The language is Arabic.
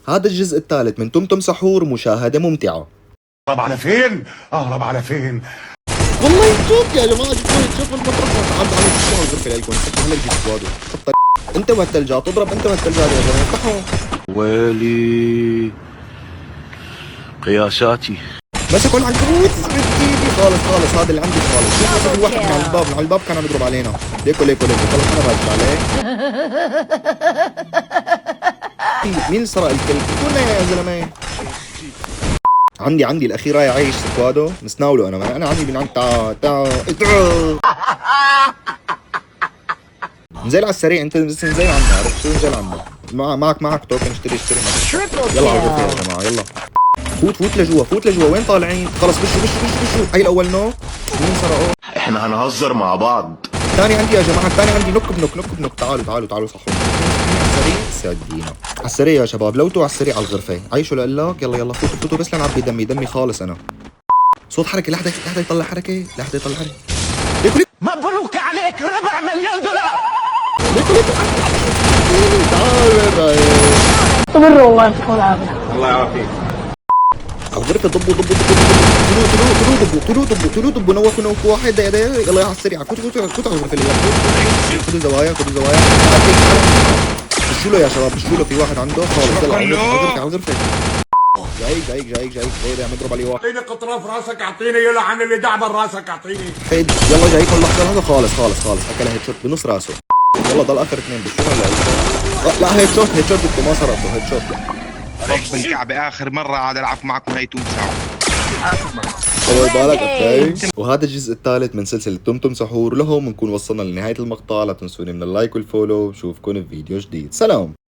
هذا الجزء الثالث من تمتم سحور، مشاهدة ممتعة. اهرب على فين؟ اهرب على فين؟ والله جد يا جماعة جبتوني تشوفوا المطرقة. تعالوا تعالوا تفتحوا الغرفة لكم، افتحوا هلا الجيش سكوادو. انت وهالثلجات اضرب، انت وهالثلجات يا جماعة افتحوا. ويلي قياساتي. مسكوا العنكبوت ايدي خالص خالص. هذا اللي عندي خالص. شوف في واحد من الباب، من الباب كان عم يضرب علينا. ليكو ليكو ليكو خلص انا باجي عليه. مين سرق الكلب؟ قلنا يا زلمه. عندي الاخير راي عايش سكوادو نسناوله. انا عندي من عند تعال نزل على السريع. انت بس نزل عنا، عرفت شو نزل عنا. معك توكن اشتري يلا على الغرفة يا جماعه يلا. فوت لجوا وين طالعين؟ خلص بشو هي الاول نو. مين سرقوه؟ احنا هنهزر مع بعض. الثاني عندي يا جماعه، الثاني عندي. نك بنك. تعالوا صحوا على السريع. سادينا على السريع يا شباب. لوتوا على السريع على الغرفه. عيشوا لقلك. يلا فوتوا بس لنعبي دمي خالص. انا صوت حركه. لحظه يطلع حركه. ليكو مبروك عليك $4 مليون. تعال صبر والله يعطيكم العافيه. الله يعافيك. على الغرفه. ضبوا طلوع نوكوا واحد. يلا على السريع. فوتوا على الغرفه اللي خذوا زوايا. بشوا له يا شباب، بشوا له. في واحد عنده خالص. يلا على الغرفه. جايك غير عم يضرب علي واحد. اعطيني قطرة في راسك، اعطيني يلعن اللي دعبر راسك، اعطيني. حيد يلا جايك اللحظه هذا. خالص اكل هيد شوت بنص راسه. يلا ضل اخر اثنين. بشوا لا هيد شوت انتوا ما صرفتوا هيد شوت. رب الكعبة آخر مرة عاد ألعب معكم هاي تمسحوا. طول بالك اوكي. وهذا الجزء الثالث من سلسلة تمتم سحور. لهم بنكون وصلنا لنهاية المقطع. لا تنسوني من اللايك والفولو. بشوفكم في فيديو جديد. سلام.